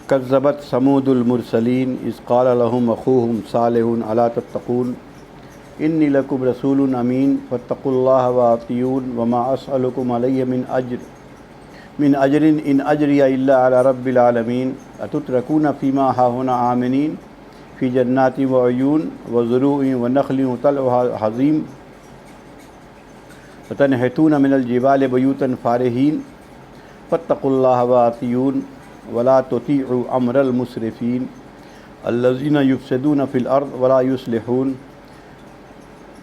کذبت ثمود المرسلین اذ قال لهم اخوهم صالح الا تتقون انی لکم رسول امین فاتقوا اللہ واطیعون وما اسألکم علیہ من اجر ان اجری الا علی رب العالمین اتترکون فیما ہاہنا آمنین فی جنات وعیون وزروع ونخل طلعها حظیم وتنحتون من الجبال بیوتا فارہین فاتقوا اللہ واطیعون ولا تطیعوا امر المسرفین الذین یفسدون فی الارض ولا یصلحون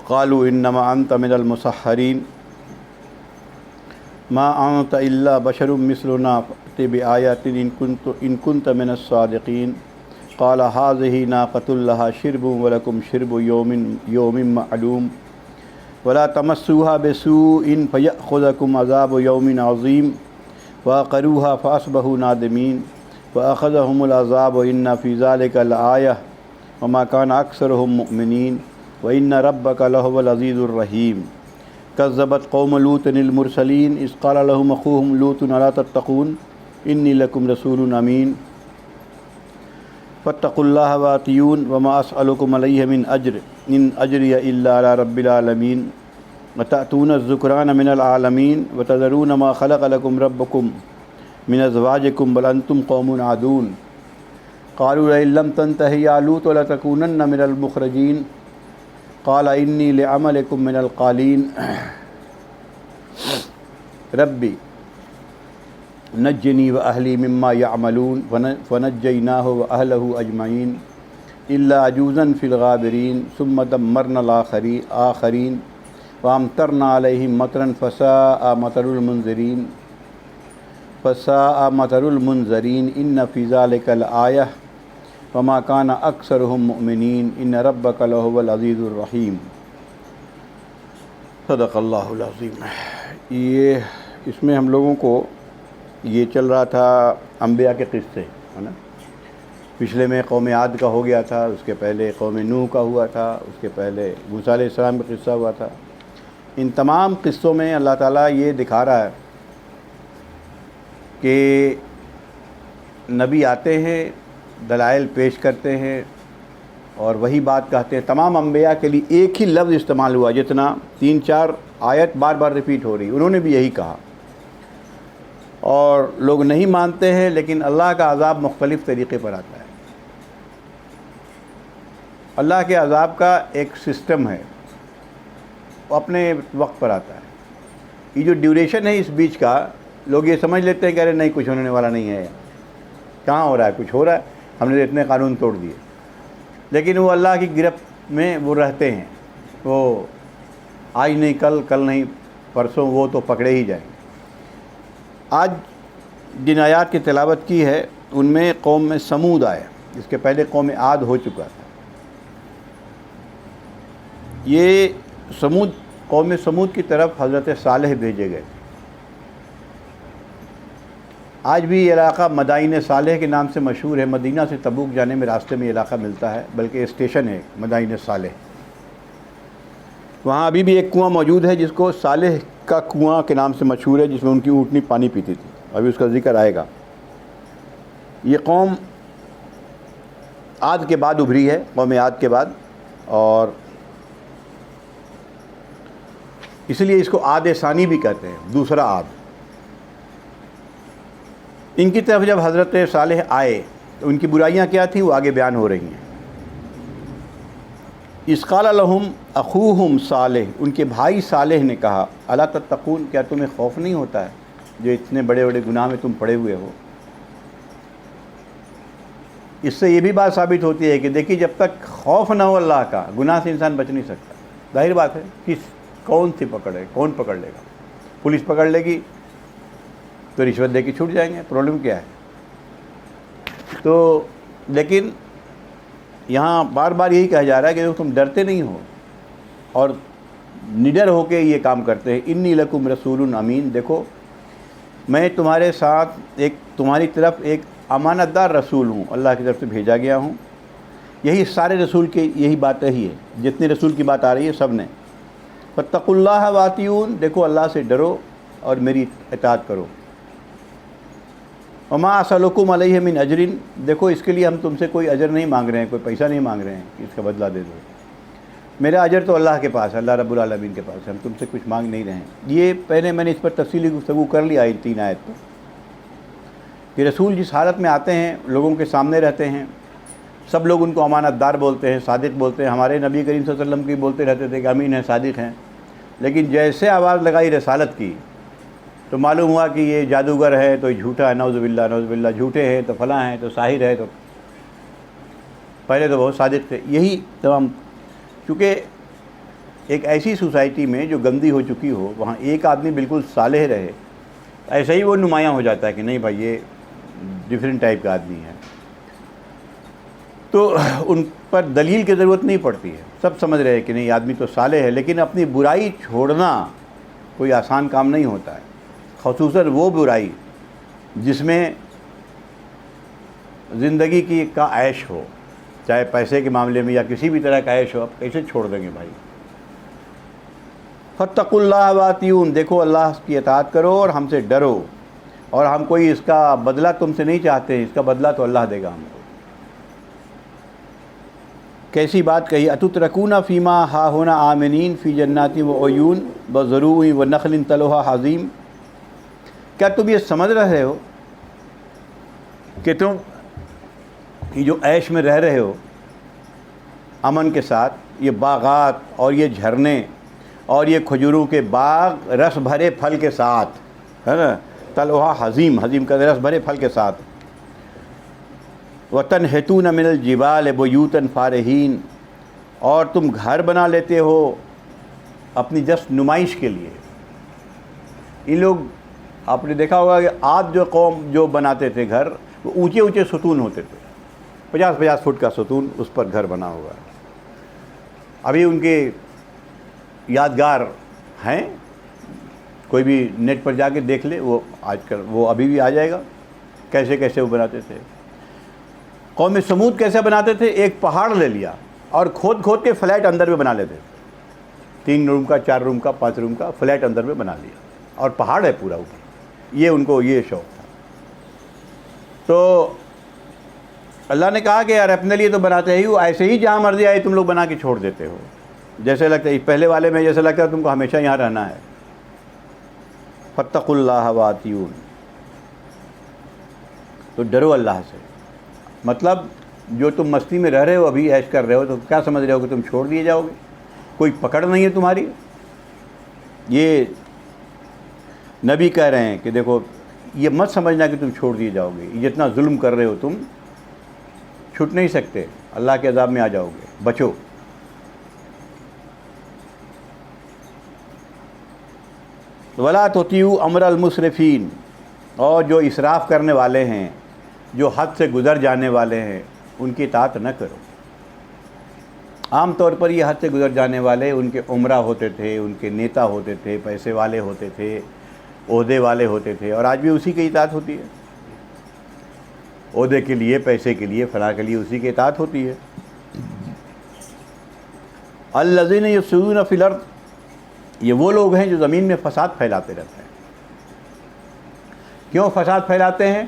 قالوا انما انت من المسحرین ما انت الا بشر مثلنا فأت بآیات ان کنت من الصادقین قال هذه ناقۃ لها شرب ولکم شرب یوم معلوم ولا تمسوها بسوء فیأخذکم عذاب یوم عظیم وعقروها فاصبحوا نادمین فأخذهم العذاب ان فی ذلک لآیہ وما كان اکثرهم مؤمنین وإن ربك لهو العزیز الرحیم کذبت قوم لوط المرسلین اذ قال لهم اخوهم لوط الا تتقون انی لکم رسول امین فاتقوا اللہ واطیعون وما اسألکم علیہ من اجر ان اجری الا علی رب العالمین وتأتون الذکران من العالمین وتذرون ما خلق لکم ربکم من ازواجکم بل انتم قوم عادون قالوا لئن لم تنتہ یا لوط لتکونن من المخرجین قال انی لعملکم من القالین ربی نجنی واہلی مما یعملون فنجیناہ واہلہ اجمعین الا عجوزا فی الغابرین ثم دمرنا الآخرین وامطرنا علیہم مطرا فساء مطر المنذرین ان فی ذلک لآیہ وما كان اکثرهم مؤمنین ان ربک لهو العزیز الرحیم صدق اللہ العظیم۔ اس میں ہم لوگوں کو یہ چل رہا تھا انبیاء کے قصے، ہے نا۔ پچھلے میں قوم عاد کا ہو گیا تھا، اس کے پہلے قوم نوح کا ہوا تھا، اس کے پہلے موسیٰ علیہ السلام کا قصہ ہوا تھا۔ ان تمام قصوں میں اللہ تعالیٰ یہ دکھا رہا ہے کہ نبی آتے ہیں، دلائل پیش کرتے ہیں اور وہی بات کہتے ہیں۔ تمام انبیاء کے لیے ایک ہی لفظ استعمال ہوا، جتنا 3-4 آیت بار بار ریپیٹ ہو رہی، انہوں نے بھی یہی کہا، اور لوگ نہیں مانتے ہیں، لیکن اللہ کا عذاب مختلف طریقے پر آتا ہے۔ اللہ کے عذاب کا ایک سسٹم ہے، وہ اپنے وقت پر آتا ہے۔ یہ جو ڈیوریشن ہے اس بیچ کا، لوگ یہ سمجھ لیتے ہیں کہ ارے نہیں، کچھ ہونے والا نہیں ہے، کہاں ہو رہا ہے، کچھ ہو رہا ہے، ہم نے اتنے قانون توڑ دیے، لیکن وہ اللہ کی گرفت میں وہ رہتے ہیں، وہ آج نہیں کل، کل نہیں پرسوں، وہ تو پکڑے ہی جائیں گے۔ آج جن آیات کی تلاوت کی ہے ان میں قوم میں سمود آئے، اس کے پہلے قوم عاد ہو چکا تھا۔ یہ قوم سمود کی طرف حضرت صالح بھیجے گئے تھے۔ آج بھی یہ علاقہ مدائن صالح کے نام سے مشہور ہے۔ مدینہ سے تبوک جانے میں راستے میں یہ علاقہ ملتا ہے، بلکہ اسٹیشن ہے مدائن صالح۔ وہاں ابھی بھی ایک کنواں موجود ہے جس کو صالح کا کنواں کے نام سے مشہور ہے، جس میں ان کی اونٹنی پانی پیتی تھی، ابھی اس کا ذکر آئے گا۔ یہ قوم عاد کے بعد ابھری ہے، قوم عاد کے بعد، اور اس لیے اس کو عاد ثانی بھی کہتے ہیں، دوسرا عاد۔ ان کی طرف جب حضرت صالح آئے تو ان کی برائیاں کیا تھیں وہ آگے بیان ہو رہی ہیں۔ اذ قال لهم اخوهم صالح، ان کے بھائی صالح نے کہا، الا تتقون، کیا تمہیں خوف نہیں ہوتا ہے جو اتنے بڑے بڑے گناہ میں تم پڑے ہوئے ہو؟ اس سے یہ بھی بات ثابت ہوتی ہے کہ دیکھیے، جب تک خوف نہ ہو اللہ کا، گناہ سے انسان بچ نہیں سکتا۔ ظاہر بات ہے، کون سی پکڑے، کون پکڑ لے گا؟ پولیس پکڑ لے گی تو رشوت دے کے چھوٹ جائیں گے، پرابلم کیا ہے؟ تو لیکن یہاں بار بار یہی کہا جا رہا ہے کہ تم ڈرتے نہیں ہو اور نڈر ہو کے یہ کام کرتے ہیں۔ انی لکم رسول امین، دیکھو میں تمہارے ساتھ تمہاری طرف ایک امانت دار رسول ہوں، اللہ کی طرف سے بھیجا گیا ہوں۔ یہی سارے رسول کی یہی بات ہی ہے، جتنے رسول کی بات آ رہی ہے سب نے۔ فاتقوا اللہ واطیعون، دیکھو اللہ سے ڈرو اور میری اطاعت کرو۔ وما اسألکم علیہ من اجر، دیکھو اس کے لیے ہم تم سے کوئی اجر نہیں مانگ رہے ہیں، کوئی پیسہ نہیں مانگ رہے ہیں کہ اس کا بدلہ دے دو، میرا اجر تو اللہ کے پاس ہے، اللہ رب العالمین کے پاس ہے، ہم تم سے کچھ مانگ نہیں رہے ہیں۔ یہ پہلے میں نے اس پر تفصیلی گفتگو کر لیا ہے 3 آیت پر، کہ رسول جس حالت میں آتے ہیں لوگوں کے سامنے رہتے ہیں، سب لوگ ان کو امانت دار بولتے ہیں، صادق بولتے ہیں، ہمارے نبی کریم صلی اللہ علیہ وسلم کی بولتے رہتے تھے کہ امین ہیں، صادق ہیں، لیکن جیسے آواز لگائی رسالت کی تو معلوم ہوا کہ یہ جادوگر ہے تو یہ جھوٹا ہے، نعوذ باللہ، جھوٹے ہیں تو فلاں ہیں تو ساحر ہے، تو پہلے تو بہت صادق تھے۔ یہی تمام، چونکہ ایک ایسی سوسائٹی میں جو گندی ہو چکی ہو، وہاں ایک آدمی بالکل صالح رہے، ایسا ہی وہ نمایاں ہو جاتا ہے کہ نہیں بھائی یہ ڈیفرنٹ ٹائپ کا آدمی ہے، تو ان پر دلیل کی ضرورت نہیں پڑتی ہے، سب سمجھ رہے ہیں کہ نہیں یہ آدمی تو صالح ہے، لیکن اپنی برائی چھوڑنا کوئی آسان کام نہیں ہوتا ہے، خصوصاً وہ برائی جس میں زندگی کی کا عیش ہو، چاہے پیسے کے معاملے میں یا کسی بھی طرح کا عیش ہو، آپ کیسے چھوڑ دیں گے بھائی؟ فاتقوا اللہ واتیون، دیکھو اللہ کی اطاعت کرو اور ہم سے ڈرو، اور ہم کوئی اس کا بدلہ تم سے نہیں چاہتے، اس کا بدلہ تو اللہ دے گا ہم کو۔ کیسی بات کہی، اتترکون فیما ہاہنا آمنین فی جنات و عیون وزروع و نخل طلعها حظیم، کیا تم یہ سمجھ رہے ہو کہ تم یہ جو عیش میں رہ رہے ہو امن کے ساتھ، یہ باغات اور یہ جھرنے اور یہ کھجوروں کے باغ رس بھرے پھل کے ساتھ، ہے نا، طلعها حظیم، حظیم کا رس بھرے پھل کے ساتھ، وَتَنْحِتُونَ مِنَ الْجِبَالِ بُيُوتًا فَارِحِينَ، اور تم گھر بنا لیتے ہو اپنی جسٹ نمائش کے لیے۔ ان لوگ، آپ نے دیکھا ہوگا کہ عاد جو قوم جو بناتے تھے گھر، وہ اونچے اونچے ستون ہوتے تھے، 50 فٹ کا ستون، اس پر گھر بنا ہوا ہے۔ ابھی ان کے یادگار ہیں، کوئی بھی نیٹ پر جا کے دیکھ لے، وہ آج کل وہ ابھی بھی آ جائے گا، کیسے کیسے وہ بناتے تھے۔ قوم سمود کیسے بناتے تھے، ایک پہاڑ لے لیا اور کھود کھود کے فلیٹ اندر میں بنا لیتے تھے، 3 روم کا، 4 روم کا، 5 روم کا فلیٹ اندر میں بنا لیا، اور پہاڑ ہے پورا اوپر، یہ ان کو یہ شوق تھا۔ تو اللہ نے کہا کہ یار اپنے لیے تو بناتے ہی ہو، ایسے ہی جہاں مرضی آئے تم لوگ بنا کے چھوڑ دیتے ہو، جیسے لگتا ہے پہلے والے میں جیسے لگتا ہے تم کو ہمیشہ یہاں رہنا ہے۔ فاتقوا اللہ واتیون، تو ڈرو اللہ سے، مطلب جو تم مستی میں رہ رہے ہو، ابھی عیش کر رہے ہو، تو کیا سمجھ رہے ہو کہ تم چھوڑ دیے جاؤ گے؟ کوئی پکڑ نہیں ہے تمہاری۔ یہ نبی کہہ رہے ہیں کہ دیکھو یہ مت سمجھنا کہ تم چھوڑ دیے جاؤ گے، یہ جتنا ظلم کر رہے ہو تم چھوٹ نہیں سکتے، اللہ کے عذاب میں آ جاؤ گے، بچو۔ ولا تطیعوا امر المسرفین، اور جو اسراف کرنے والے ہیں، جو حد سے گزر جانے والے ہیں، ان کی اطاعت نہ کرو۔ عام طور پر یہ حد سے گزر جانے والے ان کے عمرہ ہوتے تھے، ان کے نیتا ہوتے تھے، پیسے والے ہوتے تھے، عہدے والے ہوتے تھے، اور آج بھی اسی کی اطاعت ہوتی ہے، عہدے کے لیے، پیسے کے لیے، فلاں کے لیے اسی کی اطاعت ہوتی ہے۔ الذین یفسدون فی الارض، یہ وہ لوگ ہیں جو زمین میں فساد پھیلاتے رہتے ہیں۔ کیوں فساد پھیلاتے ہیں؟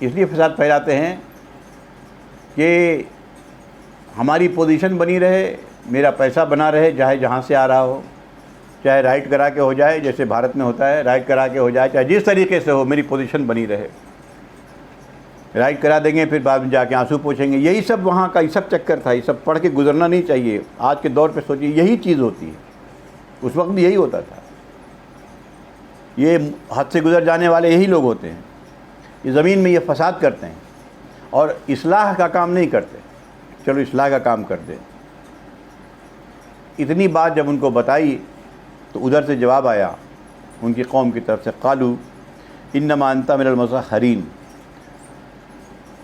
اس لیے فساد پھیلاتے ہیں کہ ہماری پوزیشن بنی رہے، میرا پیسہ بنا رہے، چاہے جہاں سے آ رہا ہو، چاہے رائٹ کرا کے ہو جائے، جیسے بھارت میں ہوتا ہے رائٹ کرا کے ہو جائے، چاہے جس طریقے سے ہو، میری پوزیشن بنی رہے۔ رائٹ کرا دیں گے، پھر بعد میں جا کے آنسو پوچھیں گے، یہی سب وہاں کا، یہ سب چکر تھا، یہ سب پڑھ کے گزرنا نہیں چاہیے۔ آج کے دور پہ سوچیے، یہی چیز ہوتی ہے، اس وقت بھی یہی ہوتا تھا۔ یہ حد سے گزر جانے والے یہی لوگ ہوتے ہیں، یہ زمین میں یہ فساد کرتے ہیں اور اصلاح کا کام نہیں کرتے۔ چلو اصلاح کا کام کر دیں۔ اتنی بات جب ان کو بتائی تو ادھر سے جواب آیا ان کی قوم کی طرف سے، قالو انما انت من المسحرین،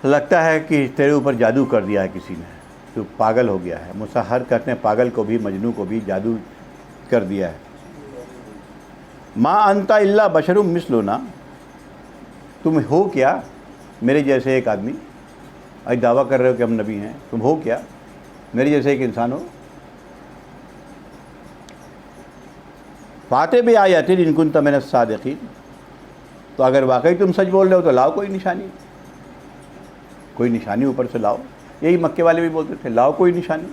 لگتا ہے کہ تیرے اوپر جادو کر دیا ہے کسی نے، تو پاگل ہو گیا ہے۔ مسحر کہتے ہیں پاگل کو بھی، مجنون کو بھی جادو کر دیا ہے۔ ما انت الا بشر مثلنا، تم ہو کیا میرے جیسے ایک آدمی، آج دعویٰ کر رہے ہو کہ ہم نبی ہیں، تم ہو کیا میرے جیسے ایک انسان ہو؟ فاتح بھی آیات ان کنت من الصادقین، تو اگر واقعی تم سچ بول رہے ہو تو لاؤ کوئی نشانی اوپر سے لاؤ. یہی مکے والے بھی بولتے تھے, لاؤ کوئی نشانی.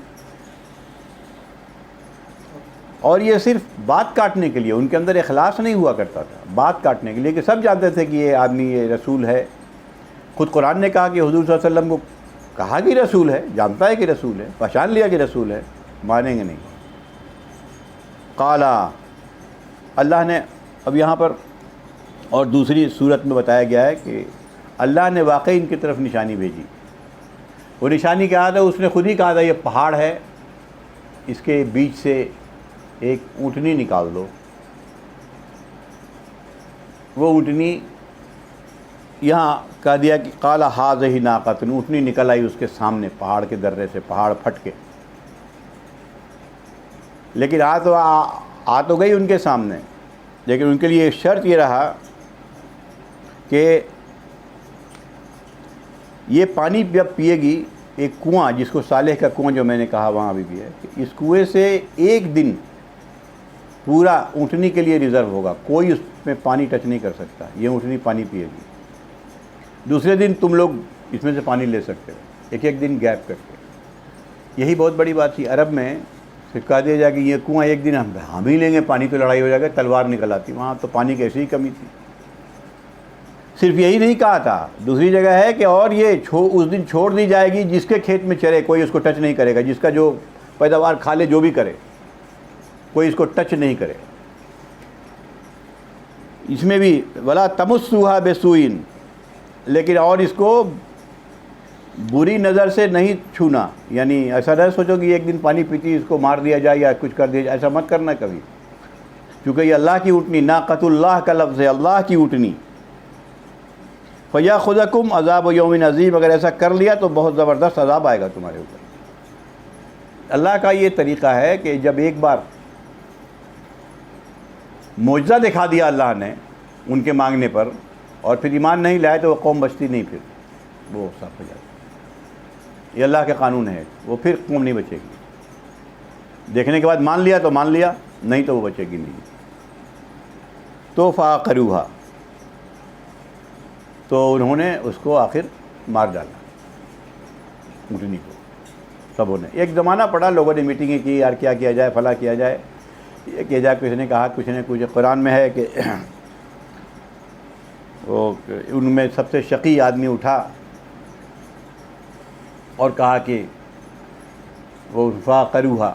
اور یہ صرف بات کاٹنے کے لیے, ان کے اندر اخلاص نہیں ہوا کرتا تھا, بات کاٹنے کے لیے, کہ سب جانتے تھے کہ یہ آدمی یہ رسول ہے. خود قرآن نے کہا کہ حضور صلی اللہ علیہ وسلم کو کہا کہ رسول ہے, جانتا ہے کہ رسول ہے, پہچان لیا کہ رسول ہے, مانیں گے نہیں. قالا, اللہ نے اب یہاں پر اور دوسری صورت میں بتایا گیا ہے کہ اللہ نے واقعی ان کی طرف نشانی بھیجی. وہ نشانی کیا تھا, اس نے خود ہی کہا تھا یہ پہاڑ ہے, اس کے بیچ سے ایک اونٹنی نکال دو. وہ اونٹنی یہاں کہہ دیا کہ قال ھذہ ناقۃ, اونٹنی نکل آئی اس کے سامنے پہاڑ کے درے سے, پہاڑ پھٹ کے. لیکن آ تو گئی ان کے سامنے, لیکن ان کے لیے ایک شرط یہ رہا کہ یہ پانی جب پیے گی, ایک کنواں جس کو صالح کا کنواں جو میں نے کہا وہاں ابھی بھی ہے, کہ اس کنویں سے ایک دن پورا اونٹنی کے لیے ریزرو ہوگا, کوئی اس میں پانی ٹچ نہیں کر سکتا, یہ اونٹنی پانی پیے گی. دوسرے دن تم لوگ اس میں سے پانی لے سکتے ہو, ایک دن گیپ کر کے. یہی بہت بڑی بات تھی عرب میں, پھر کہہ دیا جائے کہ یہ کنواں ایک دن ہم ہی لیں گے پانی, تو لڑائی ہو جائے گا, تلوار نکل آتی. وہاں تو پانی کی ایسی ہی کمی تھی. صرف یہی نہیں کہا تھا, دوسری جگہ ہے کہ اور یہ اس دن چھوڑ دی جائے گی, جس کے کھیت میں چرے کوئی اس کو ٹچ نہیں کرے گا, جس کا جو پیداوار کھا لے جو بھی کرے, کوئی اس کو ٹچ نہیں کرے. اس میں بھی ولا تمسوها بسوء, لیکن اور اس کو بری نظر سے نہیں چھونا. یعنی ایسا نہ سوچو کہ ایک دن پانی پیتی اس کو مار دیا جائے یا کچھ کر دیا جائے, ایسا مت کرنا کبھی, کیونکہ یہ اللہ کی اونٹنی, ناقۃ اللہ کا لفظ ہے, اللہ کی اونٹنی. فَيَأْخُذَكُمْ عَذَابُ يَوْمٍ عَظِيمٍ, اگر ایسا کر لیا تو بہت زبردست عذاب آئے گا تمہارے اوپر. اللہ کا یہ طریقہ ہے کہ جب ایک بار معجزہ دکھا دیا اللہ نے ان کے مانگنے پر, اور پھر ایمان نہیں لائے, تو وہ قوم بچتی نہیں, پھر وہ صاف ہو جاتی. یہ اللہ کے قانون ہے, وہ پھر قوم نہیں بچے گی. دیکھنے کے بعد مان لیا تو مان لیا, نہیں تو وہ بچے گی نہیں. تو فَعَقَرُوهَا, تو انہوں نے اس کو آخر مار ڈالا, اونٹنی کو. سبوں نے ایک زمانہ پڑا, لوگوں نے میٹنگیں کی, یار کیا کیا جائے, فلاں کیا جائے, یہ کیا جائے. کسی نے کہا, کچھ نے کچھ. قرآن میں ہے کہ وہ ان میں سب سے شقی آدمی اٹھا اور کہا کہ وہ فَعَقَرُوهَا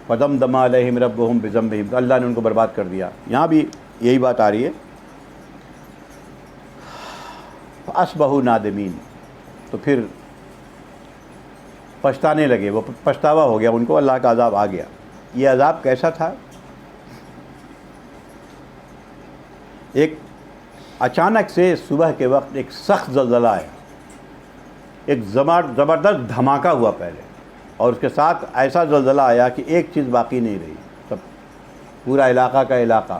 فَدَمْدَمَ عَلَيْهِمْ رَبُّهُمْ بِذَنبِهِمْ, اللہ نے ان کو برباد کر دیا. یہاں بھی یہی بات آ رہی ہے. فَأَصْبَحُوا نَادِمِينَ, تو پھر پچھتانے لگے, وہ پچھتاوا ہو گیا ان کو, اللہ کا عذاب آ گیا. یہ عذاب کیسا تھا؟ ایک اچانک سے صبح کے وقت ایک سخت زلزلہ آیا, ایک زبردست دھماکہ ہوا پہلے, اور اس کے ساتھ ایسا زلزلہ آیا کہ ایک چیز باقی نہیں رہی. سب پورا علاقہ کا علاقہ,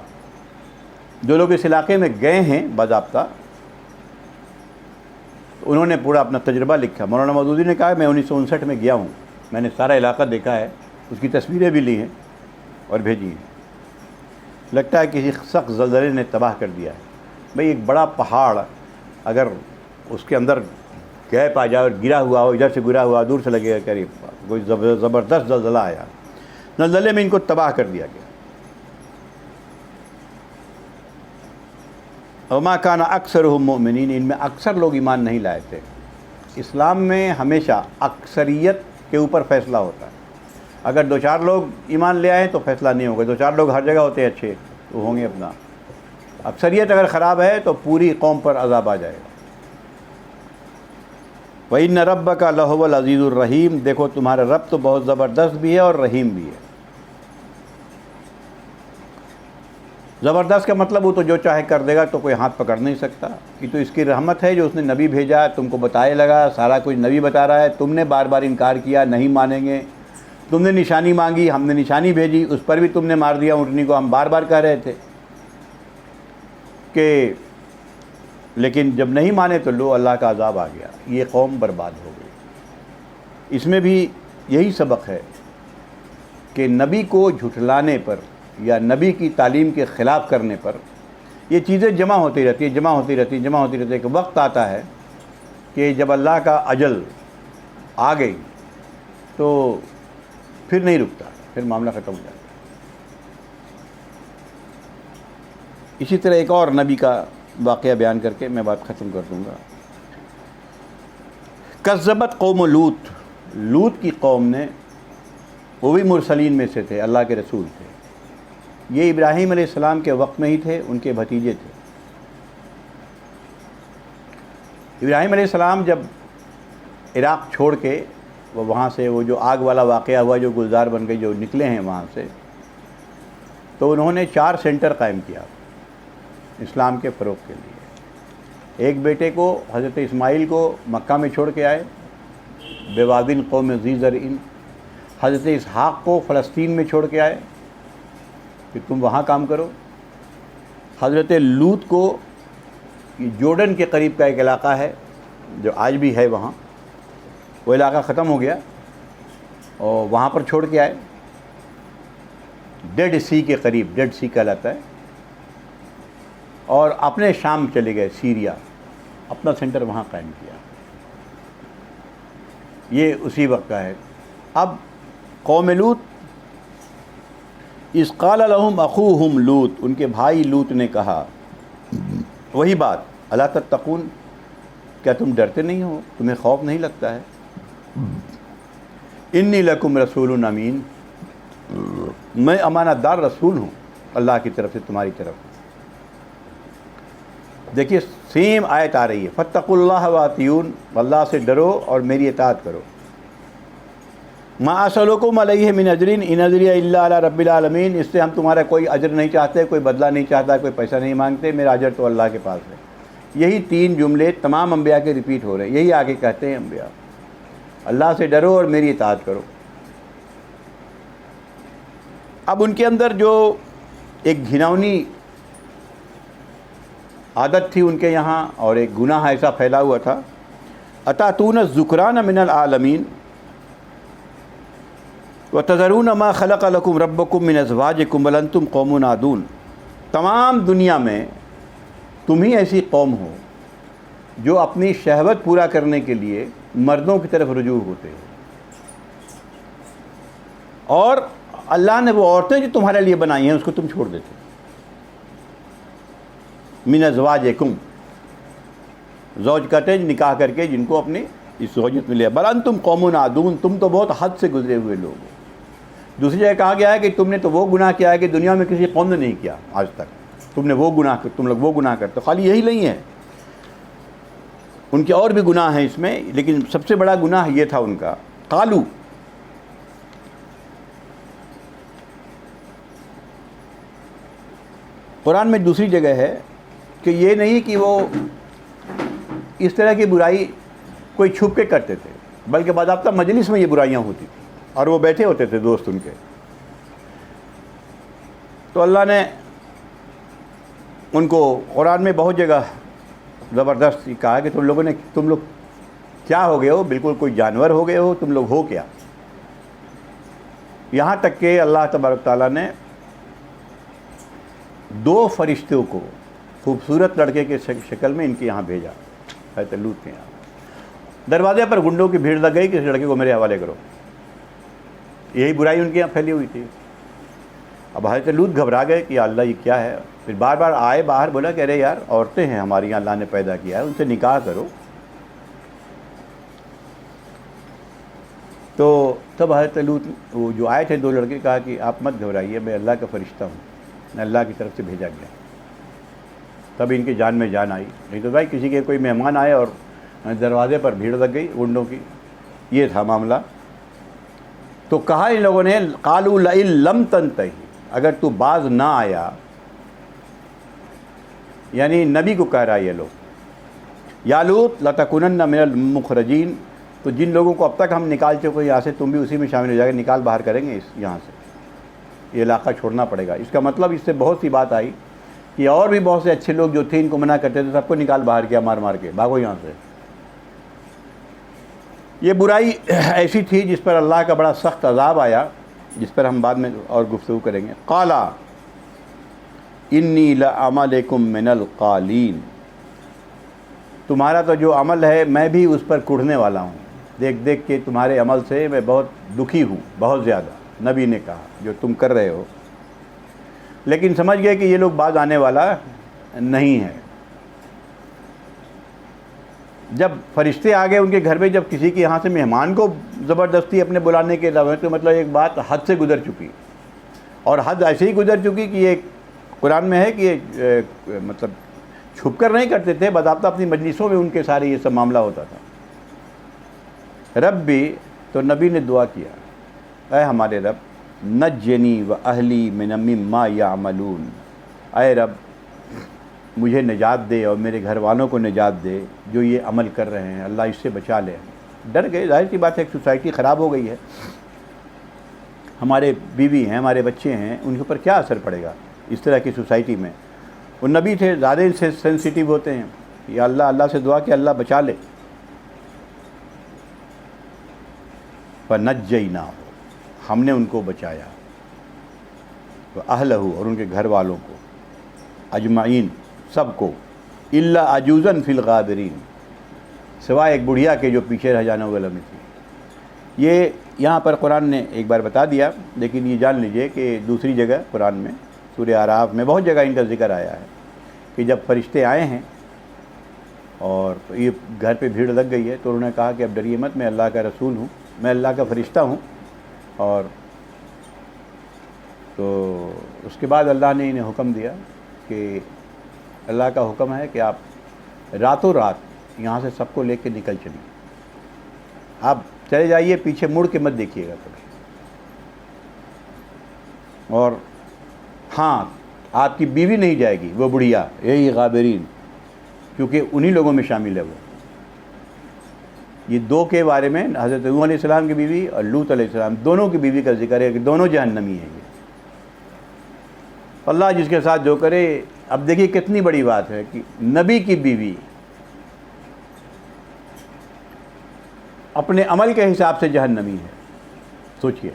جو لوگ اس علاقے میں گئے ہیں باضابطہ, انہوں نے پورا اپنا تجربہ لکھا. مولانا مودودی نے کہا میں 1959 میں گیا ہوں, میں نے سارا علاقہ دیکھا ہے, اس کی تصویریں بھی لی ہیں اور بھیجی ہیں. لگتا ہے کسی سخت زلزلے نے تباہ کر دیا ہے. بھئی ایک بڑا پہاڑ اگر اس کے اندر گیپ آ جائے اور گرا ہوا ہو, ادھر سے گرا ہوا, دور سے لگے گا قریب, کوئی زبردست زلزلہ آیا, زلزلے میں ان کو تباہ کر دیا گیا. وما کان اکثرهم مؤمنین, ان میں اکثر لوگ ایمان نہیں لائے تھے. اسلام میں ہمیشہ اکثریت کے اوپر فیصلہ ہوتا ہے. اگر 2-4 لوگ ایمان لے آئیں تو فیصلہ نہیں ہوگا, 2-4 لوگ ہر جگہ ہوتے ہیں اچھے, تو ہوں گے اپنا. اکثریت اگر خراب ہے تو پوری قوم پر عذاب آ جائے گا. وَإِنَّ رَبَّكَ لَهُوَ الْعَزِيزُ الرَّحِيمُ, دیکھو تمہارا رب تو بہت زبردست بھی ہے اور رحیم بھی ہے. زبردست کا مطلب وہ تو جو چاہے کر دے گا, تو کوئی ہاتھ پکڑ نہیں سکتا. یہ تو اس کی رحمت ہے جو اس نے نبی بھیجا, تم کو بتائے لگا, سارا کچھ نبی بتا رہا ہے, تم نے بار بار انکار کیا, نہیں مانیں گے. تم نے نشانی مانگی, ہم نے نشانی بھیجی, اس پر بھی تم نے مار دیا اونٹنی کو. ہم بار بار کہہ رہے تھے کہ, لیکن جب نہیں مانے تو لو اللہ کا عذاب آ گیا, یہ قوم برباد ہو گئی. اس میں بھی یہی سبق ہے کہ نبی کو جھٹلانے پر یا نبی کی تعلیم کے خلاف کرنے پر یہ چیزیں جمع ہوتی رہتی ہیں، جمع ہوتی رہتی ہیں، جمع ہوتی رہتی ہے کہ وقت آتا ہے کہ جب اللہ کا اجل آ گئی تو پھر نہیں رکتا، پھر معاملہ ختم ہو جاتا ہے۔ اسی طرح ایک اور نبی کا واقعہ بیان کر کے میں بات ختم کر دوں گا۔ کذبت قوم لوط، لوط کی قوم نے، وہ بھی مرسلین میں سے تھے، اللہ کے رسول تھے، یہ ابراہیم علیہ السلام کے وقت میں ہی تھے، ان کے بھتیجے تھے۔ ابراہیم علیہ السلام جب عراق چھوڑ کے وہاں سے وہ جو آگ والا واقعہ ہوا، جو گلزار بن گئی، جو نکلے ہیں وہاں سے، تو انہوں نے 4 سینٹر قائم کیا اسلام کے فروغ کے لیے۔ ایک بیٹے کو، حضرت اسماعیل کو مکہ میں چھوڑ کے آئے، بوادٍ قوم ذی زرع۔ حضرت اسحاق کو فلسطین میں چھوڑ کے آئے کہ تم وہاں کام کرو۔ حضرت لوط کو جورڈن کے قریب کا ایک علاقہ ہے جو آج بھی ہے وہاں، وہ علاقہ ختم ہو گیا اور وہاں پر چھوڑ کے آئے، ڈیڈ سی کے قریب، ڈیڈ سی کہلاتا ہے، اور اپنے شام چلے گئے، سیریا، اپنا سینٹر وہاں قائم کیا۔ یہ اسی وقت کا ہے۔ اب قوم لوط، اذ قال لهم اخوهم لوط، ان کے بھائی لوط نے کہا، وہی بات، الا تتقون، کیا تم ڈرتے نہیں ہو، تمہیں خوف نہیں لگتا ہے؟ انی لکم رسول امین، میں امانت دار رسول ہوں اللہ کی طرف سے تمہاری طرف۔ دیکھیے سیم آیت آ رہی ہے، فاتقوا اللہ واطیعون، اللہ سے ڈرو اور میری اطاعت کرو۔ ما اسألکم علیہ من اجر ان اجری الا علی رب العالمین، اس سے ہم تمہارا کوئی اجر نہیں چاہتے، کوئی بدلہ نہیں چاہتا، کوئی پیسہ نہیں مانگتے، میرا اجر تو اللہ کے پاس ہے۔ یہی 3 جملے تمام انبیاء کے ریپیٹ ہو رہے ہیں، یہی آگے کہتے ہیں انبیاء، اللہ سے ڈرو اور میری اطاعت کرو۔ اب ان کے اندر جو ایک گھناؤنی عادت تھی ان کے یہاں، اور ایک گناہ ایسا پھیلا ہوا تھا، اتاتون الذکران من العالمین وتذرون ما خلق لکم ربکم من ازواجکم بل انتم قوم عادون، تمام دنیا میں تم ہی ایسی قوم ہو جو اپنی شہوت پورا کرنے کے لیے مردوں کی طرف رجوع ہوتے ہو، اور اللہ نے وہ عورتیں جو تمہارے لیے بنائی ہیں اس کو تم چھوڑ دیتے ہو۔ من ازواجکم، زوج کہتے ہیں نکاح کر کے جن کو اپنی اس زوجیت میں لیا، بل انتم قوم عادون، تم تو بہت حد سے گزرے ہوئے لوگ ہو۔ دوسری جگہ کہا گیا ہے کہ تم نے تو وہ گناہ کیا ہے کہ دنیا میں کسی قوم نے نہیں کیا آج تک، تم نے وہ گناہ، تم لوگ وہ گناہ کرتے ہو۔ خالی یہی نہیں ہے، ان کے اور بھی گناہ ہیں اس میں، لیکن سب سے بڑا گناہ یہ تھا ان کا۔ قالو، قرآن میں دوسری جگہ ہے کہ یہ نہیں کہ وہ اس طرح کی برائی کوئی چھپ کے کرتے تھے، بلکہ باضابطہ مجلس میں یہ برائیاں ہوتی تھیں اور وہ بیٹھے ہوتے تھے دوست ان کے۔ تو اللہ نے ان کو قرآن میں بہت جگہ زبردست کہا کہ تم لوگ کیا ہو گئے ہو، بالکل کوئی جانور ہو گئے ہو، تم لوگ ہو کیا۔ یہاں تک کہ اللہ تبارک تعالیٰ نے 2 فرشتوں کو خوبصورت لڑکے کے شکل میں ان کے یہاں بھیجا، حضرت لوط کے یہاں۔ دروازے پر گنڈوں کی بھیڑ لگ گئی کہ اس لڑکے کو میرے حوالے کرو، یہی برائی ان کے یہاں پھیلی ہوئی تھی۔ اب حضرت لوط گھبرا گئے کہ اللہ یہ کیا ہے، پھر بار بار آئے باہر، بولا کہ ارے یار عورتیں ہیں ہماری یہاں اللہ نے پیدا کیا ہے، ان سے نکاح کرو۔ تو تب حضرت لوط وہ جو آئے تھے 2 لڑکے، کہا کہ آپ مت گھبرائیے، میں اللہ کا فرشتہ ہوں، میں اللہ کی طرف سے بھیجا گیا۔ تب ان کی جان میں جان آئی، نہیں تو بھائی کسی کے کوئی مہمان آئے اور دروازے پر بھیڑ لگ گئی گنڈوں کی، یہ تھا معاملہ۔ تو کہا ان لوگوں نے، قالوا لئن لم تنتہی، اگر تو باز نہ آیا، یعنی نبی کو کہہ رہا ہے یہ لوگ، یا لوط لتکونن من المخرجین، تو جن لوگوں کو اب تک ہم نکال چکے یہاں سے، تم بھی اسی میں شامل ہو جائے گا، نکال باہر کریں گے یہاں سے، یہ علاقہ چھوڑنا پڑے گا۔ اس کا مطلب اس سے بہت سی بات آئی کہ اور بھی بہت سے اچھے لوگ جو تھے ان کو منع کرتے تھے، سب کو نکال باہر کیا، مار مار کے بھاگو یہاں سے۔ یہ برائی ایسی تھی جس پر اللہ کا بڑا سخت عذاب آیا، جس پر ہم بعد میں اور گفتگو کریں گے۔ قالا انی لعملکم من القالین، تمہارا تو جو عمل ہے میں بھی اس پر کوڑھنے والا ہوں، دیکھ دیکھ کے تمہارے عمل سے میں بہت دکھی ہوں، بہت زیادہ، نبی نے کہا جو تم کر رہے ہو۔ لیکن سمجھ گئے کہ یہ لوگ باز آنے والا نہیں ہے۔ جب فرشتے آ گئے ان کے گھر میں، جب کسی کے یہاں سے مہمان کو زبردستی اپنے بلانے کے علاوہ، تو مطلب ایک بات حد سے گزر چکی، اور حد ایسے ہی گزر چکی کہ یہ قرآن میں ہے کہ یہ مطلب چھپ کر نہیں کرتے تھے، باضابطہ اپنی مجلسوں میں ان کے سارے یہ سب معاملہ ہوتا تھا۔ رب بھی تو نبی نے دعا کیا، اے ہمارے رب، نجنی و اہلی من مما یعملون، اے رب مجھے نجات دے اور میرے گھر والوں کو نجات دے جو یہ عمل کر رہے ہیں، اللہ اس سے بچا لے۔ ڈر گئے، ظاہر سی بات ہے، ایک سوسائٹی خراب ہو گئی ہے، ہمارے بیوی ہیں، ہمارے بچے ہیں، ان کے اوپر کیا اثر پڑے گا اس طرح کی سوسائٹی میں۔ وہ نبی تھے، زیادہ سے سینسیٹیو ہوتے ہیں، یا اللہ سے دعا کہ اللہ بچا لے۔ فنجیناہ، ہم نے ان کو بچایا، وَأَهْلَهُ، اور ان کے گھر والوں کو، اجمعین، سب کو، الا عجوزا فی الغابرین، سوائے ایک بڑھیا کے جو پیچھے رہ جانے والوں میں تھی۔ یہ یہاں پر قرآن نے ایک بار بتا دیا، لیکن یہ جان لیجئے کہ دوسری جگہ قرآن میں سورہ اعراف میں بہت جگہ ان کا ذکر آیا ہے کہ جب فرشتے آئے ہیں اور یہ گھر پہ بھیڑ لگ گئی ہے، تو انہوں نے کہا کہ اب ڈریے مت، میں اللہ کا رسول ہوں، میں اللہ کا فرشتہ ہوں۔ اور تو اس کے بعد اللہ نے انہیں حکم دیا کہ اللہ کا حکم ہے کہ آپ راتوں رات یہاں سے سب کو لے کے نکل چلیے، آپ چلے جائیے، پیچھے مڑ کے مت دیکھیے گا کبھی۔ اور ہاں، آپ کی بیوی نہیں جائے گی، وہ بڑھیا، یہی غابرین، کیونکہ انہی لوگوں میں شامل ہے وہ۔ یہ دو کے بارے میں حضرت نوح علیہ السلام کی بیوی اور لوط علیہ السلام دونوں کی بیوی کا ذکر ہے کہ دونوں جہنمی ہیں۔ یہ اللہ جس کے ساتھ جو کرے، اب دیکھیے کتنی بڑی بات ہے کہ نبی کی بیوی اپنے عمل کے حساب سے جہنمی ہے۔ سوچئے،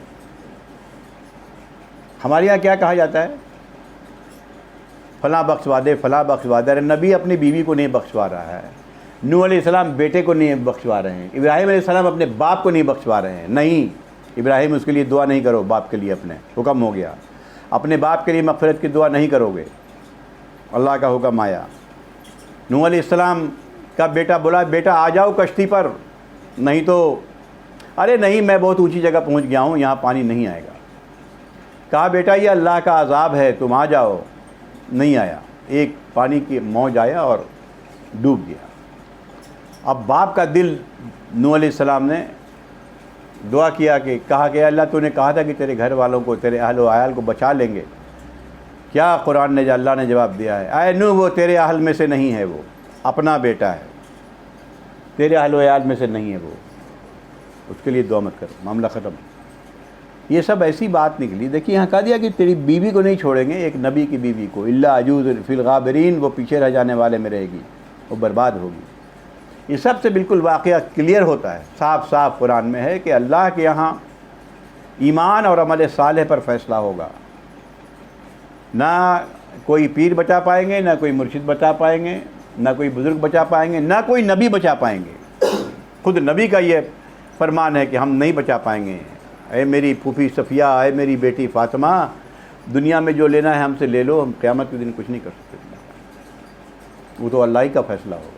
ہمارے یہاں کیا کہا جاتا ہے، فلاں بخشوا دے، فلاں بخشوا دے۔ نبی اپنی بیوی کو نہیں بخشوا رہا ہے، نوح علیہ السلام بیٹے کو نہیں بخشوا رہے ہیں، ابراہیم علیہ السلام اپنے باپ کو نہیں بخشوا رہے ہیں۔ نہیں، ابراہیم اس کے لیے دعا نہیں کرو، باپ کے لیے اپنے، حکم ہو گیا۔ اپنے باپ کے لیے مغفرت کی دعا نہیں کرو گے، اللہ کا حکم آیا۔ نوح علیہ السلام کا بیٹا بولا، بیٹا آ جاؤ کشتی پر، نہیں تو ارے نہیں، میں بہت اونچی جگہ پہنچ گیا ہوں، یہاں پانی نہیں آئے گا۔ کہا بیٹا یہ اللہ کا عذاب ہے، تم آ جاؤ، نہیں آیا، ایک پانی کی موج آیا اور ڈوب گیا۔ اب باپ کا دل، نوح علیہ السلام نے دعا کیا کہ کہا کہ اللہ تو نے کہا تھا کہ تیرے گھر والوں کو، تیرے اہل و عیال کو بچا لیں گے۔ کیا قرآن نے، اللہ نے جواب دیا ہے، اے نوح وہ تیرے اہل میں سے نہیں ہے، وہ اپنا بیٹا ہے، تیرے اہل و عیال میں سے نہیں ہے، وہ اس کے لیے دعا مت کر، معاملہ ختم۔ یہ سب ایسی بات نکلی۔ دیکھیے یہاں کہا دیا کہ تیری بیوی کو نہیں چھوڑیں گے، ایک نبی کی بیوی کو، الا عجوز فی الغابرین، وہ پیچھے رہ جانے والے میں رہے گی، وہ برباد ہوگی۔ یہ سب سے بالکل واقعہ کلیئر ہوتا ہے، صاف صاف قرآن میں ہے کہ اللہ کے یہاں ایمان اور عمل صالح پر فیصلہ ہوگا۔ نہ کوئی پیر بچا پائیں گے، نہ کوئی مرشد بچا پائیں گے، نہ کوئی بزرگ بچا پائیں گے، نہ کوئی نبی بچا پائیں گے۔ خود نبی کا یہ فرمان ہے کہ ہم نہیں بچا پائیں گے۔ اے میری پھوپھی صفیہ، اے میری بیٹی فاطمہ، دنیا میں جو لینا ہے ہم سے لے لو، ہم قیامت کے دن کچھ نہیں کر سکتے، وہ تو اللہ ہی کا فیصلہ ہوگا۔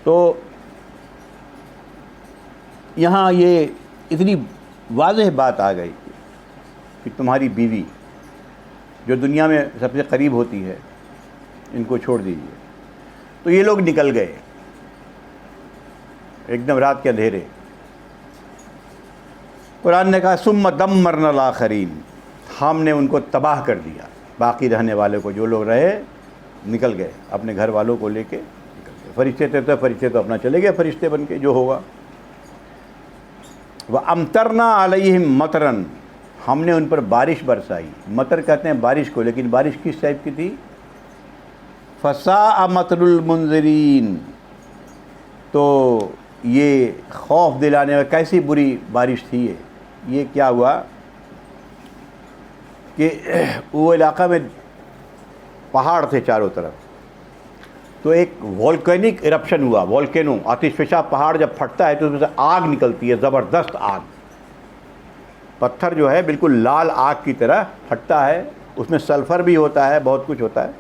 تو یہاں یہ اتنی واضح بات آ گئی کہ تمہاری بیوی جو دنیا میں سب سے قریب ہوتی ہے، ان کو چھوڑ دیجیے۔ تو یہ لوگ نکل گئے ایک دم رات کے اندھیرے۔ قرآن نے کہا ثم دمرنا الآخرین، ہم نے ان کو تباہ کر دیا، باقی رہنے والے کو، جو لوگ رہے نکل گئے، اپنے گھر والوں کو لے کے نکل گئے۔ فرشتے تھے تو فرشتے تو اپنا چلے گئے، فرشتے بن کے جو ہوگا۔ وَأَمْطَرْنَا عَلَيْهِمْ مَطْرًا، ہم نے ان پر بارش برسائی۔ مطر کہتے ہیں بارش کو، لیکن بارش کس ٹائپ کی تھی؟ فَسَاءَ مَطْرُ الْمُنذِرِينَ، تو یہ خوف دلانے میں کیسی بری بارش تھی یہ کیا ہوا کہ وہ علاقہ میں پہاڑ تھے چاروں طرف. تو ایک والکینک ایرپشن ہوا, والکینو, آتش فشاں پہاڑ جب پھٹتا ہے تو اس میں سے آگ نکلتی ہے, زبردست آگ. پتھر جو ہے بالکل لال آگ کی طرح پھٹتا ہے, اس میں سلفر بھی ہوتا ہے, بہت کچھ ہوتا ہے.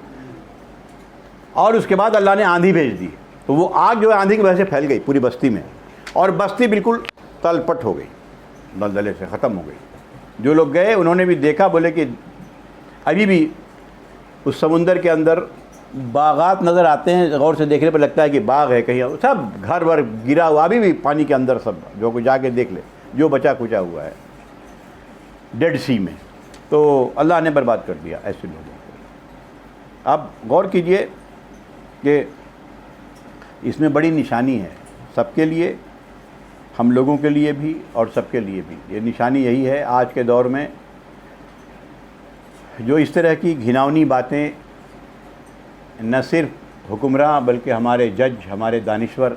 اور اس کے بعد اللہ نے آندھی بھیج دی, تو وہ آگ جو ہے آندھی کی وجہ سے پھیل گئی پوری بستی میں, اور بستی بالکل تل پٹ ہو گئی, دلدلے سے ختم ہو گئی. جو لوگ گئے انہوں نے بھی دیکھا, بولے کہ ابھی بھی اس سمندر کے اندر باغات نظر آتے ہیں, غور سے دیکھنے پر لگتا ہے کہ باغ ہے کہیں, سب گھر ور گرا ہوا ابھی بھی پانی کے اندر, سب جو کوئی جا کے دیکھ لے جو بچا کچا ہوا ہے ڈیڈ سی میں. تو اللہ نے برباد کر دیا ایسے لوگوں کو. اب غور کیجئے کہ اس میں بڑی نشانی ہے سب کے لیے, ہم لوگوں کے لیے بھی اور سب کے لیے بھی. یہ نشانی یہی ہے آج کے دور میں جو اس طرح کی گھناؤنی باتیں نہ صرف حکمراں بلکہ ہمارے جج, ہمارے دانشور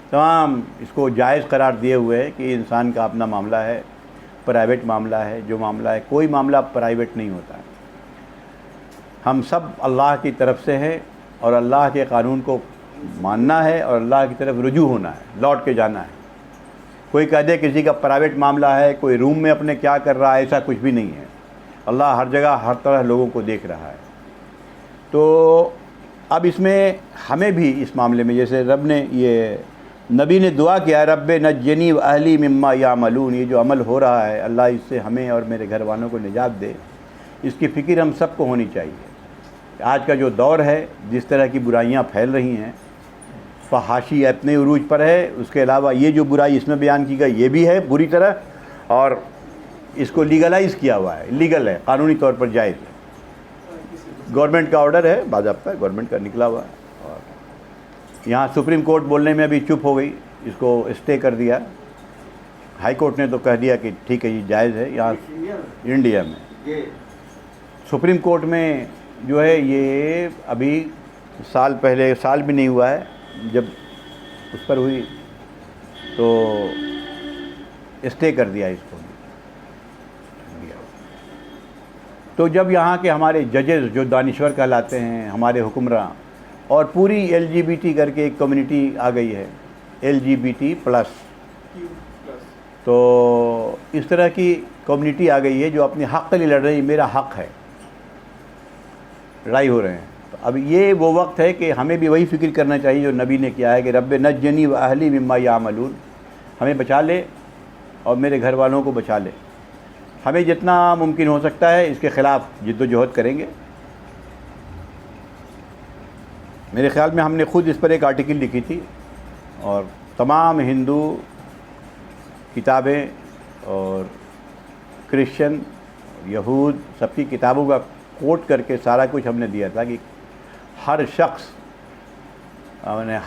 تمام اس کو جائز قرار دیے ہوئے ہیں کہ انسان کا اپنا معاملہ ہے, پرائیویٹ معاملہ ہے. جو معاملہ ہے, کوئی معاملہ پرائیویٹ نہیں ہوتا ہے. ہم سب اللہ کی طرف سے ہیں اور اللہ کے قانون کو ماننا ہے اور اللہ کی طرف رجوع ہونا ہے, لوٹ کے جانا ہے. کوئی کہہ دے کسی کا پرائیویٹ معاملہ ہے, کوئی روم میں اپنے کیا کر رہا ہے, ایسا کچھ بھی نہیں ہے. اللہ ہر جگہ ہر طرح لوگوں کو دیکھ رہا ہے. تو اب اس میں ہمیں بھی اس معاملے میں, جیسے رب نے, یہ نبی نے دعا کیا, رب نجنی و اہلی مما یعملون, یہ جو عمل ہو رہا ہے اللہ اس سے ہمیں اور میرے گھر والوں کو نجات دے. اس کی فکر ہم سب کو ہونی چاہیے. آج کا جو دور ہے, جس طرح کی برائیاں پھیل رہی ہیں, فحاشی اپنے عروج پر ہے, اس کے علاوہ یہ جو برائی اس میں بیان کی گئی یہ بھی ہے بری طرح, اور اس کو لیگلائز کیا ہوا ہے, لیگل ہے, قانونی طور پر جائز ہے. گورنمنٹ کا آرڈر ہے, باضابطہ گورنمنٹ کا نکلا ہوا ہے. اور یہاں سپریم کورٹ بولنے میں ابھی چپ ہو گئی, اس کو اسٹے کر دیا. ہائی کورٹ نے تو کہہ دیا کہ ٹھیک ہے یہ جائز ہے. یہاں انڈیا میں سپریم کورٹ میں جو ہے یہ ابھی سال پہلے, سال بھی نہیں ہوا ہے جب اس پر ہوئی, تو اسٹے کر دیا اس کو. تو جب یہاں کے ہمارے ججز جو دانشور کہلاتے ہیں, ہمارے حکمراں, اور پوری ایل جی بی ٹی کر کے ایک کمیونٹی آ گئی ہے, LGBT+, تو اس طرح کی کمیونٹی آ گئی ہے جو اپنے حق کے لیے لڑ رہی ہے, میرا حق ہے, لڑائی ہو رہے ہیں. تو اب یہ وہ وقت ہے کہ ہمیں بھی وہی فکر کرنا چاہیے جو نبی نے کیا ہے کہ رب نجنی و اہلی مما یعملون, ہمیں بچا لے اور میرے گھر والوں کو بچا لے. ہمیں جتنا ممکن ہو سکتا ہے اس کے خلاف جد و جہد کریں گے. میرے خیال میں ہم نے خود اس پر ایک آرٹیکل لکھی تھی, اور تمام ہندو کتابیں اور کرسچن, یہود, سب کی کتابوں کا کوٹ کر کے سارا کچھ ہم نے دیا تھا کہ ہر شخص,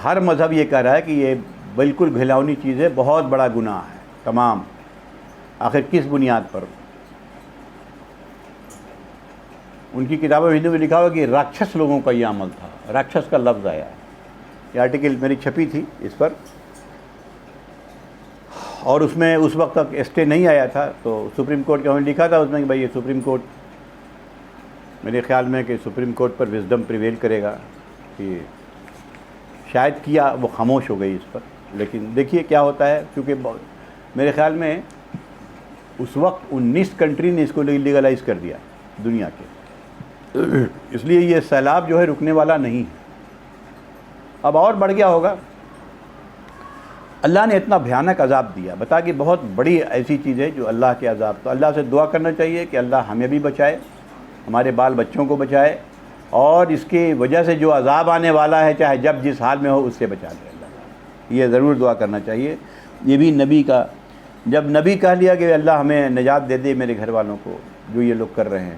ہر مذہب یہ کہہ رہا ہے کہ یہ بالکل گھلاؤنی چیز ہے, بہت بڑا گناہ ہے تمام. آخر کس بنیاد پر؟ ان کی کتابوں میں ہندو میں لکھا ہوا کہ راکشس لوگوں کا یہ عمل تھا, راکشس کا لفظ آیا ہے. یہ آرٹیکل میری چھپی تھی اس پر, اور اس میں اس وقت تک اسٹے نہیں آیا تھا. تو سپریم کورٹ کا ہم نے لکھا تھا اس میں کہ بھائی یہ سپریم کورٹ, میرے خیال میں کہ سپریم کورٹ پر وزڈم پریویل کرے گا, کہ شاید کیا وہ خاموش ہو گئی اس پر. لیکن دیکھیے کیا ہوتا ہے, کیونکہ میرے خیال میں اس وقت 19 کنٹری نے اس کو لیگلائز کر دیا دنیا کے, اس لیے یہ سیلاب جو ہے رکنے والا نہیں ہے. اب اور بڑھ گیا ہوگا. اللہ نے اتنا بھیانک عذاب دیا, بتا کہ بہت بڑی ایسی چیز ہے جو اللہ کے عذاب. تو اللہ سے دعا کرنا چاہیے کہ اللہ ہمیں بھی بچائے, ہمارے بال بچوں کو بچائے, اور اس کی وجہ سے جو عذاب آنے والا ہے چاہے جب جس حال میں ہو اس سے بچا دے اللہ. یہ ضرور دعا کرنا چاہیے. یہ بھی نبی کا, جب نبی کہہ لیا کہ اللہ ہمیں نجات دے دے میرے گھر والوں کو جو یہ لوگ کر رہے ہیں.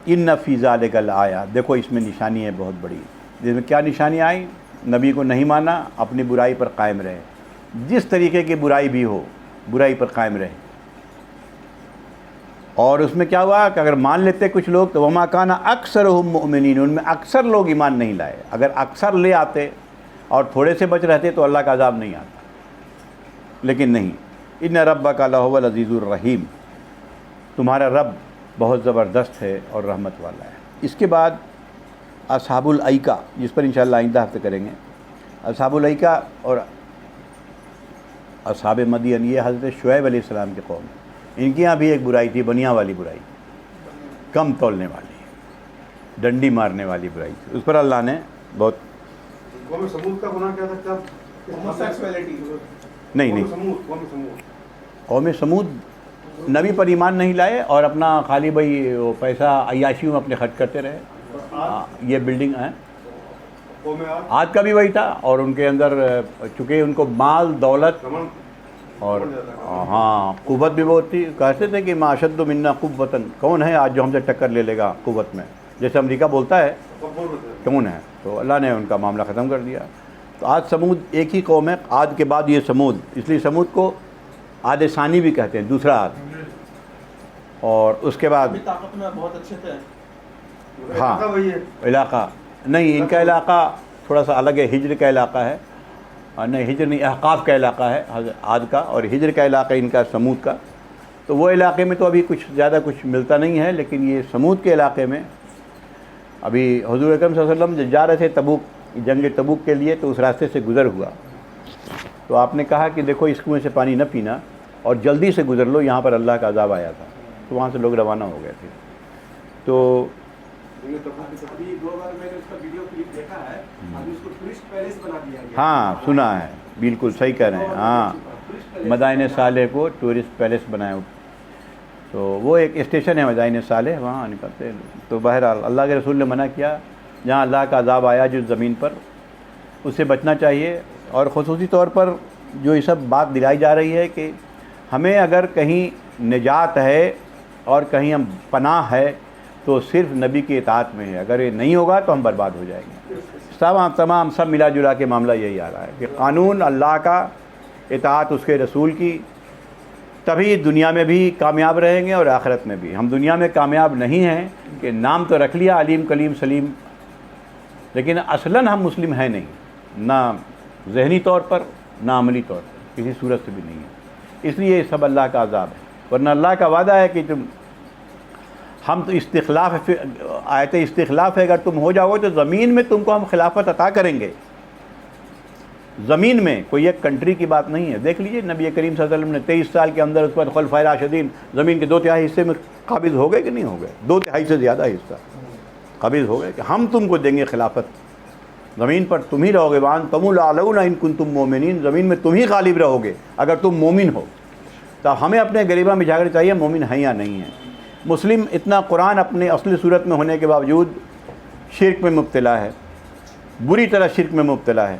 ان فی ذالک الآیات, دیکھو اس میں نشانی ہے بہت بڑی. جس میں کیا نشانی آئی؟ نبی کو نہیں مانا, اپنی برائی پر قائم رہے, جس طریقے کی برائی بھی ہو برائی پر قائم رہے. اور اس میں کیا ہوا کہ اگر مان لیتے کچھ لوگ تو وما کان اکثرهم مؤمنین, ان میں اکثر لوگ ایمان نہیں لائے. اگر اکثر لے آتے اور تھوڑے سے بچ رہتے تو اللہ کا عذاب نہیں آتا, لیکن نہیں. ان ربک لہو العزیز الرحیم, تمہارا رب بہت زبردست ہے اور رحمت والا ہے۔ اس کے بعد اصحاب الایکہ، جس پر انشاءاللہ آئندہ ہفتے کریں گے۔ اصحاب الایکہ اور اصحاب مدین، یہ حضرت شعیب علیہ السلام کی قوم ہے۔ ان کے یہاں بھی ایک برائی تھی، بنیاں والی برائی، کم تولنے والی، ڈنڈی مارنے والی برائی تھی۔ اس پر اللہ نے بہت قوم سمود کا گناہ کیا تھا؟ نہیں قوم سمود نبی پر ایمان نہیں لائے اور اپنا خالی بھائی وہ پیسہ عیاشیوں میں اپنے خرچ کرتے رہے۔ یہ بلڈنگ ہے عاد کا بھی وہی تھا، اور ان کے اندر چونکہ ان کو مال دولت اور ہاں قوت بھی بہت تھی۔ کہتے تھے کہ ما اشد منا قوتاً، کون ہے آج جو ہم سے ٹکر لے لے گا قوت میں، جیسے امریکہ بولتا ہے کون ہے، تو اللہ نے ان کا معاملہ ختم کر دیا۔ تو آج سمود ایک ہی قوم ہے، عاد کے بعد یہ سمود، اس لیے سمود کو عاد ثانی بھی کہتے ہیں، دوسرا عاد۔ اور اس کے بعد طاقت میں بہت اچھے تھے۔ ہاں علاقہ نہیں، ان کا علاقہ تھوڑا سا الگ ہے، ہجر کا علاقہ ہے، نہیں ہجر نہیں، احقاف کا علاقہ ہے عاد کا، اور ہجر کا علاقہ ان کا سمود کا۔ تو وہ علاقے میں تو ابھی کچھ زیادہ کچھ ملتا نہیں ہے، لیکن یہ سمود کے علاقے میں ابھی حضور اکرم صلی اللہ علیہ وسلم جب جا رہے تھے تبوک، جنگ تبوک کے لیے، تو اس راستے سے گزر ہوا، تو آپ نے کہا کہ دیکھو اس کنویں سے پانی نہ پینا اور جلدی سے گزر لو، یہاں پر اللہ کا عذاب آیا تھا۔ تو وہاں سے لوگ روانہ ہو گئے تھے۔ تو ابھی 2 بار میں نے اس کا ویڈیو کلپ دیکھا ہے، ابھی اس کو ٹورسٹ پیلیس بنا دیا گیا۔ ہاں سنا ہے، بالکل صحیح کہہ رہے ہیں، ہاں مدائن صالح کو ٹورسٹ پیلیس بنایا۔ تو وہ ایک اسٹیشن ہے مدائن صالح، وہاں نکلتے ہیں۔ تو بہرحال اللہ کے رسول نے منع کیا، جہاں اللہ کا عذاب آیا جس زمین پر، اس سے بچنا چاہیے۔ اور خصوصی طور پر جو یہ سب بات دلائی جا رہی ہے کہ ہمیں اگر کہیں نجات ہے اور کہیں ہم پناہ ہے تو صرف نبی کی اطاعت میں ہے، اگر یہ نہیں ہوگا تو ہم برباد ہو جائیں گے۔ تمام سب ملا جلا کے معاملہ یہی آ رہا ہے کہ قانون اللہ کا، اطاعت اس کے رسول کی، تبھی دنیا میں بھی کامیاب رہیں گے اور آخرت میں بھی۔ ہم دنیا میں کامیاب نہیں ہیں کہ نام تو رکھ لیا علیم کلیم سلیم، لیکن اصلاً ہم مسلم ہیں نہیں، نہ ذہنی طور پر نہ عملی طور پر، کسی صورت سے بھی نہیں ہے۔ اس لیے یہ سب اللہ کا عذاب ہے، ورنہ اللہ کا وعدہ ہے کہ ہم تو استخلاف، آیت استخلاف ہے، اگر تم ہو جاؤ تو زمین میں تم کو ہم خلافت عطا کریں گے۔ زمین میں کوئی ایک کنٹری کی بات نہیں ہے۔ دیکھ لیجئے نبی کریم صلی اللہ علیہ وسلم نے 23 سال کے اندر اس پر خلفائے راشدین زمین کے 2/3 حصے میں قابض ہو گئے کہ نہیں ہو گئے؟ 2/3 سے زیادہ حصہ قابض ہو گئے کہ ہم تم کو دیں گے خلافت، زمین پر تم ہی رہو گے، وَأَنْتُمُ الْأَعْلَوْنَ إِن كُنتُم مُؤْمِنِينَ، زمین میں تم ہی غالب رہو گے اگر تم مومن ہو۔ تو ہمیں اپنے غریبہ میں جھاگڑنا چاہیے مومن ہیں یا نہیں ہیں۔ مسلم اتنا قرآن اپنے اصلی صورت میں ہونے کے باوجود شرک میں مبتلا ہے، بری طرح شرک میں مبتلا ہے۔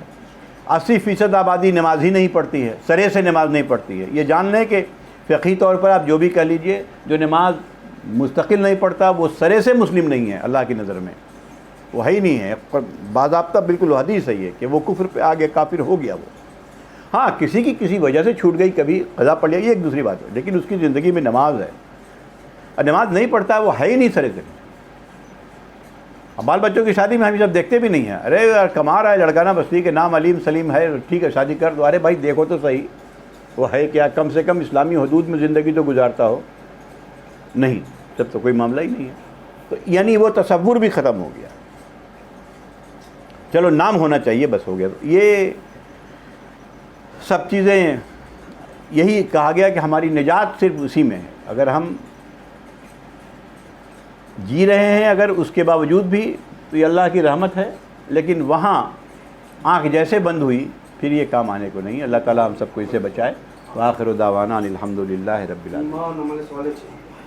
80% آبادی نماز ہی نہیں پڑھتی ہے، سرے سے نماز نہیں پڑھتی ہے۔ یہ جان لیں کہ فقہی طور پر آپ جو بھی کہہ لیجئے، جو نماز مستقل نہیں پڑھتا وہ سرے سے مسلم نہیں ہے اللہ کی نظر میں، وہ ہے ہی نہیں ہے۔ باضابطہ بالکل حدیث ہے یہ کہ وہ کفر پہ آگے کافر ہو گیا وہ۔ ہاں کسی کی کسی وجہ سے چھوٹ گئی، کبھی قضا پڑ گئی، یہ ایک دوسری بات ہے، لیکن اس کی زندگی میں نماز ہے، اور نماز نہیں پڑھتا ہے وہ ہے ہی نہیں سرے سے۔ اب بال بچوں کی شادی میں ہم یہ سب دیکھتے بھی نہیں ہیں، ارے یار کما رہا ہے لڑکا نا بستی کے نام علیم سلیم ہے، ٹھیک ہے شادی کر دو، ارے بھائی دیکھو تو صحیح وہ ہے کیا، کم سے کم اسلامی حدود میں زندگی تو گزارتا ہو، نہیں جب تو کوئی معاملہ ہی نہیں ہے۔ تو یعنی وہ تصور بھی ختم ہو گیا، چلو نام ہونا چاہیے بس ہو گیا۔ یہ سب چیزیں، یہی کہا گیا کہ ہماری نجات صرف اسی میں ہے۔ اگر ہم جی رہے ہیں اگر اس کے باوجود بھی تو یہ اللہ کی رحمت ہے، لیکن وہاں آنکھ جیسے بند ہوئی پھر یہ کام آنے کو نہیں۔ اللہ تعالیٰ ہم سب کو اسے بچائے۔ وآخر دعوانا الحمد للہ رب العالمین۔